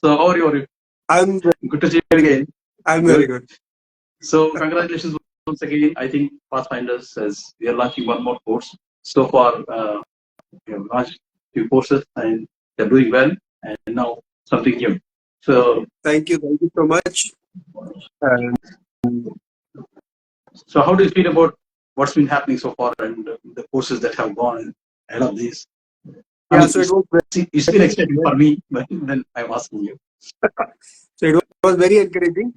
So how are you? I'm Good to see you again. I'm very good. So congratulations once again. I think Pathfinders says we are launching one more course. So far, we have launched few courses and they're doing well. And now something new. So Thank you so much. And so how do you feel about what's been happening so far and the courses that have gone ahead of these? I yeah, mean, so it was it's been exciting for me, but then I'm asking you. so it was very encouraging.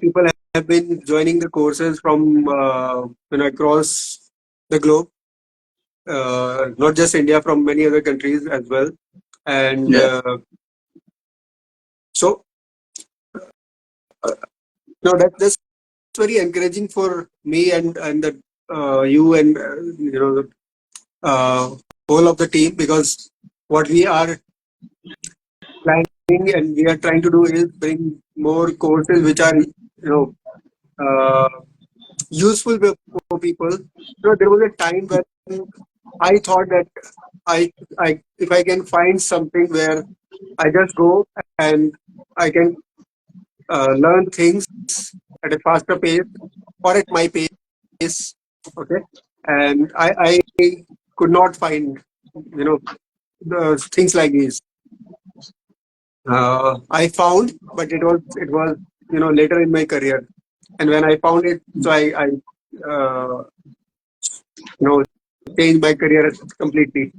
People have been joining the courses from across the globe, not just India, from many other countries as well. And Yeah. so no, that's very encouraging for me and the you and the whole of the team, because what we are planning and we are trying to do is bring more courses which are useful for people. There was a time when I thought that I if I can find something where I just go and I can learn things at a faster pace or at my pace, okay, and I could not find the things like these. I found, but it was later in my career, and when I found it, so I uh, changed my career completely.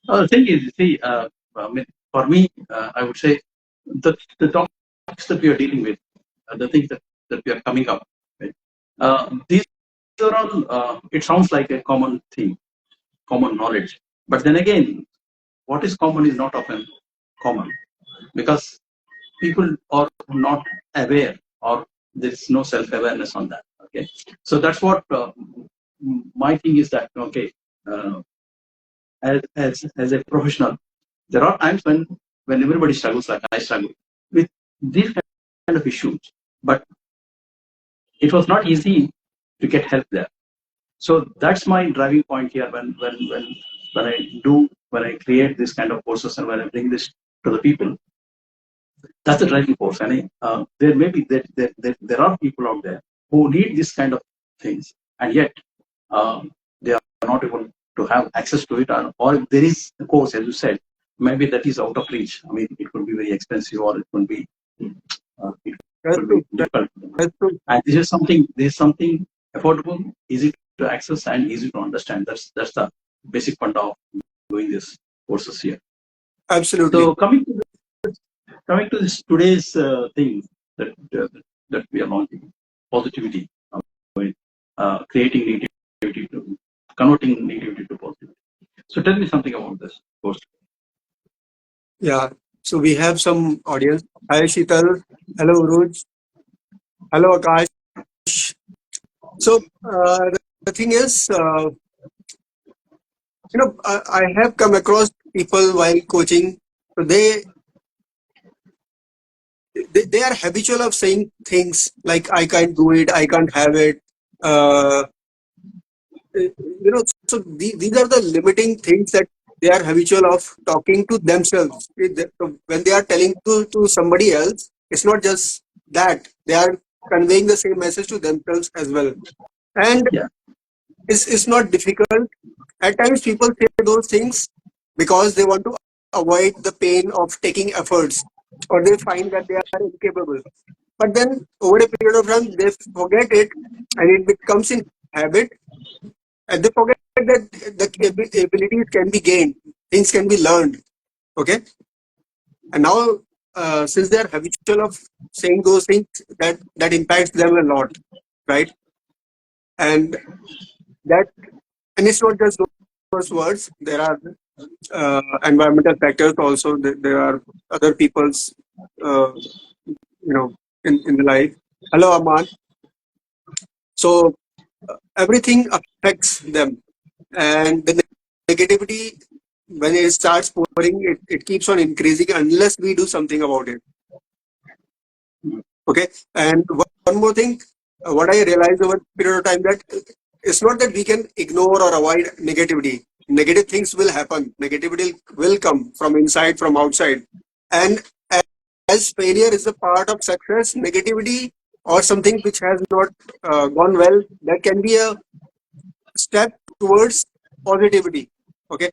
The thing is, see, I mean, for me, I would say the topics that we are dealing with, the things that we are coming up with, these are all, it sounds like a common theme, common knowledge. But then again, what is common is not often common because people are not aware or there's no self-awareness on that. Okay. So that's what my thing is that, okay, as a professional, there are times when everybody struggles, like I struggle with these kind of issues, but it was not easy to get help there. So that's my driving point here when I create this kind of courses and when I bring this to the people. That's the driving force. And there may be there are people out there who need this kind of things, and yet they are not able to have access to it, or if there is a course, as you said, maybe that is out of reach. I mean, it could be very expensive, or it could be That's true. difficult. That's true. And this is something affordable, easy to access, and easy to understand. That's the basic point of doing this courses here. Absolutely. So coming to this today's thing that we are launching, positivity, creating negativity to converting negativity to positivity. So tell me something about this course. Yeah. So we have some audience. Hi, Sheetal. Hello, Uruj. Hello, Akash. So the thing is, I have come across people while coaching. So they are habitual of saying things like I can't do it, I can't have it. Uh, so these are the limiting things that they are habitual of talking to themselves. When they are telling to somebody else, it's not just that they are conveying the same message to themselves as well. And Yeah. it's not difficult. At times people say those things because they want to avoid the pain of taking efforts, or they find that they are incapable. But then over a period of time, they forget it and it becomes in habit, and they forget that the abilities can be gained, things can be learned. Okay. And now, since they are habitual of saying those things, that impacts them a lot, right? And that, and it's not just those words. There are environmental factors also. There are other people's, in the life. Hello, Aman. So everything affects them, and the negativity, when it starts pouring, it keeps on increasing unless we do something about it. Okay. And one more thing, what I realized over a period of time, that it's not that we can ignore or avoid negativity. negative things will happen. Negativity will come from inside, from outside. And as failure is a part of success, negativity or something which has not gone well, that can be a step towards positivity. Okay.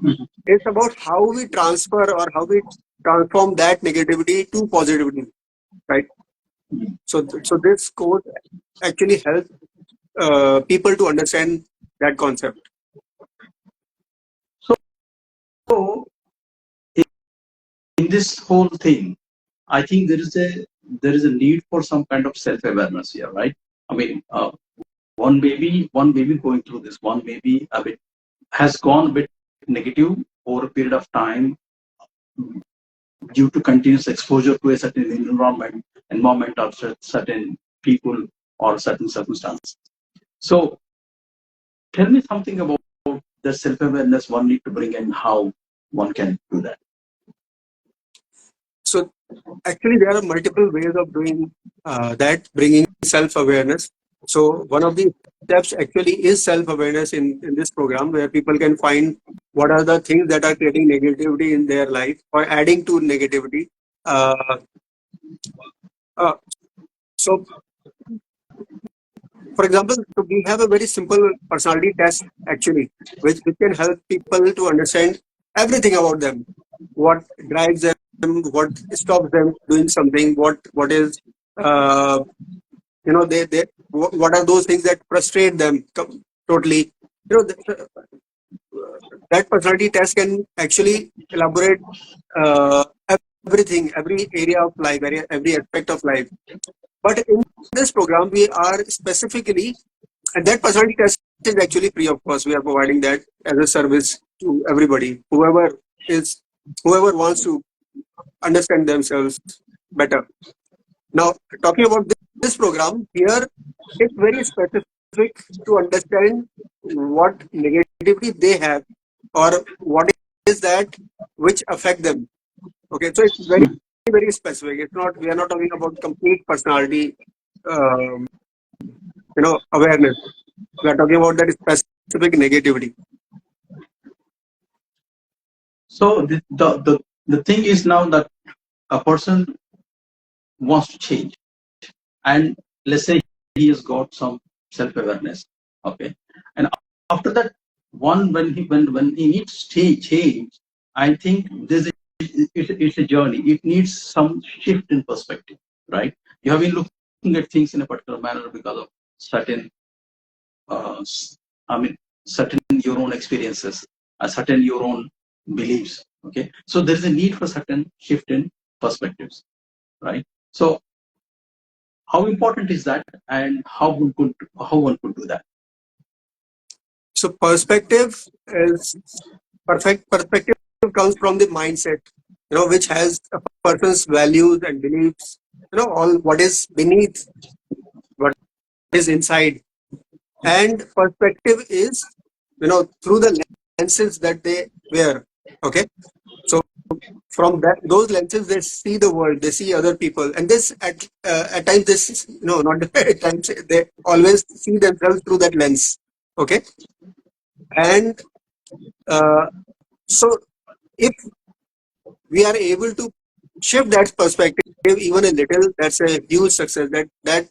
Mhm. It's about how we transfer or how we transform that negativity to positivity, right? So this course actually helps people to understand that concept. So in this whole thing, I think there is a need for some kind of self-awareness here, right? I mean, one baby going through this, one baby a bit has gone a bit negative over a period of time due to continuous exposure to a certain environment or certain people or certain circumstances. So tell me something about the self-awareness one need to bring and how one can do that. So actually, there are multiple ways of doing that, bringing self-awareness. So one of the steps actually is self-awareness in this program, where people can find what are the things that are creating negativity in their life or adding to negativity. Uh, uh, so, for example, so we have a very simple personality test actually, which can help people to understand everything about them, what drives them, what stops them doing something, what is uh, they what are those things that frustrate them totally. That personality test can actually elaborate uh, everything, every area of life, every aspect of life. But in this program, we are specifically, and that personality test is actually free of cost. We are providing that as a service to everybody, whoever wants to understand themselves better. Now, talking about this program here, it's very specific to understand what negativity they have or what is that which affect them. Okay, so it's very specific. It's not, we are not talking about complete personality, um, awareness. We are talking about that specific negativity. So the thing is now that a person wants to change, and let's say he has got some self-awareness, okay, and after that, when he needs to change, I think it's a journey. It needs some shift in perspective, right? You have been looking at things in a particular manner because of certain uh, I mean, certain your own experiences, certain your own beliefs. Okay, so there is a need for certain shift in perspectives, right? So how important is that, and how one could do that? So perspective is perfect. Perspective comes from the mindset, which has a person's values and beliefs, all what is beneath, what is inside. And perspective is, through the lenses that they wear. Okay. So from those lenses, they see the world, they see other people. And this at times, this, not at times, they always see themselves through that lens. Okay. And uh, so if we are able to shift that perspective even a little, that's a huge success. That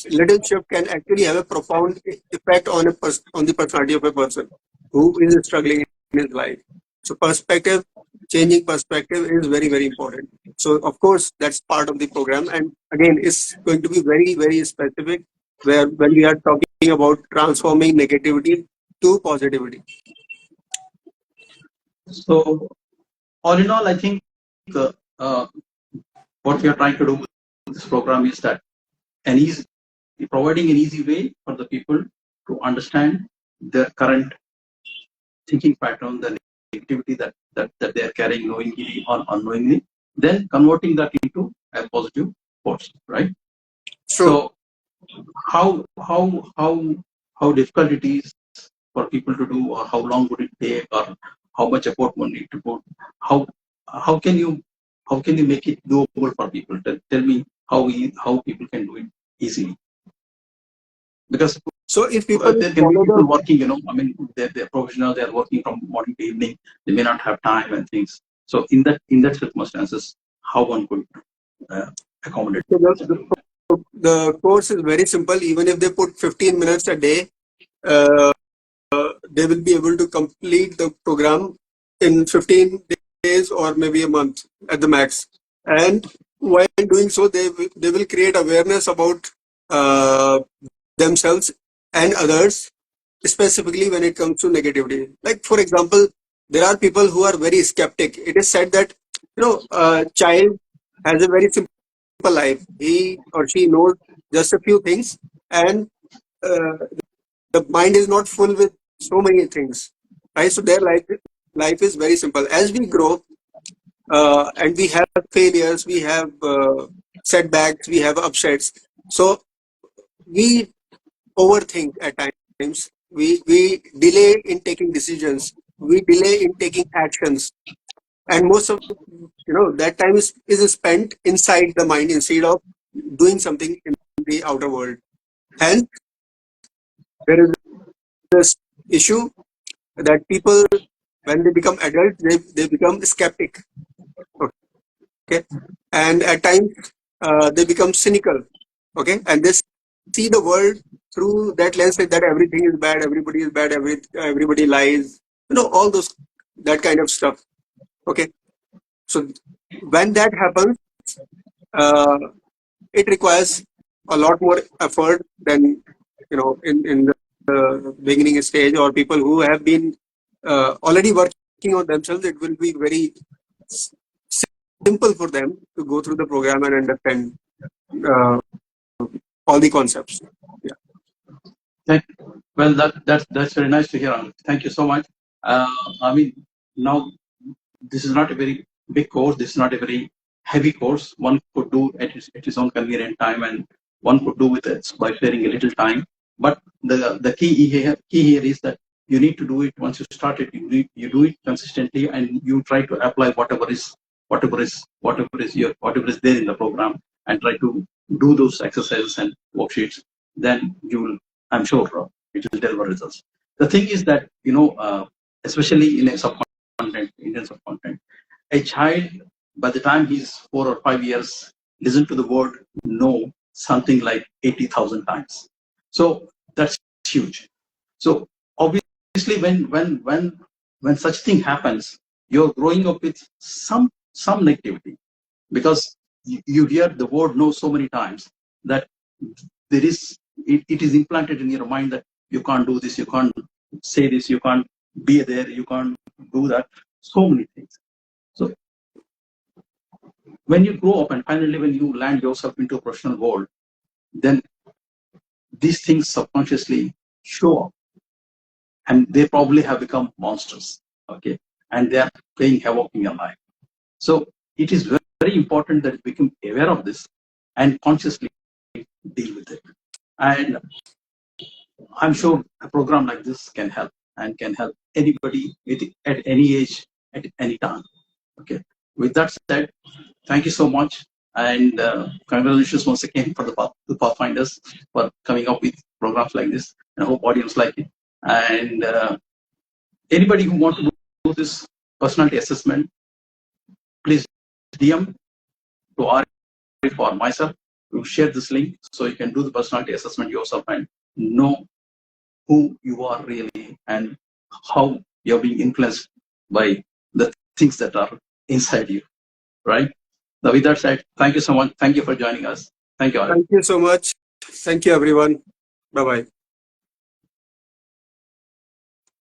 little shift can actually have a profound effect on on the personality of a person who is struggling in his life. So perspective, changing perspective is very important. So of course that's part of the program, and again it's going to be very specific, where when we are talking about transforming negativity to positivity. So all in all, I think uh, uh, what we are trying to do with this program is that an easy providing an easy way for the people to understand their current thinking pattern, the negativity that they are carrying knowingly or unknowingly, then converting that into a positive force, right? True. So how difficult it is for people to do, or how long would it take, or how much effort one need to put? How how can you how can you make it doable for people? Tell me how people can do it easily, because So if people there can be follow people the working, I mean, they're professional, they're working from morning to evening, they may not have time and things. So in that circumstances, how one could accommodate so that? the course is very simple. Even if they put 15 minutes a day, they will be able to complete the program in 15 days or maybe a month at the max. And while doing so, they will create awareness about uh, themselves and others, specifically when it comes to negativity. Like, for example, there are people who are very skeptic. It is said that, a child has a very simple life. He or she knows just a few things, and uh, the mind is not full with so many things, right? So their life is very simple. As we grow, and we have failures, we have setbacks, we have upsets. So we overthink at times. We delay in taking decisions. We delay in taking actions, and most of that time is spent inside the mind instead of doing something in the outer world. Hence, there is this issue that people, when they become adults, they become skeptic. Okay, and at times they become cynical. Okay, and they see the world through that lens, that everything is bad, everybody is bad, everybody lies, all those, that kind of stuff. Okay, so when that happens, uh, it requires a lot more effort than in the beginning stage, or people who have been already working on themselves. It will be very s- simple for them to go through the program and understand uh, all the concepts. Yeah. Well, that's very nice to hear. Amit. Thank you so much. I mean, now this is not a very big course. This is not a very heavy course. One could do at his own convenient time, and one could do with it by sparing a little time. But the key here is that you need to do it once you start it. You do it consistently, and you try to apply whatever is there in the program, and try to do those exercises and worksheets. Then you will, I'm sure, it will deliver results. The thing is that especially in a subcontinent, Indian subcontinent, a child, by the time he's 4 or 5 years, listen to the word no something like 80,000 times. So that's huge. So obviously, when such thing happens, you're growing up with some negativity, because you hear the word no so many times that it is implanted in your mind that you can't do this, you can't say this, you can't be there, you can't do that, so many things. So when you grow up and finally when you land yourself into a professional world, then these things subconsciously show up, and they probably have become monsters. Okay, and they are playing havoc in your life. So it is very, very important that you become aware of this and consciously deal with it. And I'm sure a program like this can help, and can help anybody at any age, at any time. Okay. With that said, thank you so much, and congratulations once again for the Pathfinders for coming up with programs like this. And I hope audience like it. And anybody who wants to do this personality assessment, please DM to Arif or myself. We'll share this link so you can do the personality assessment yourself and know who you are really and how you're being influenced by the things that are inside you, right? Now, with that said, thank you so much. Thank you for joining us. Thank you, Arif. Thank you so much. Thank you, everyone. Bye bye.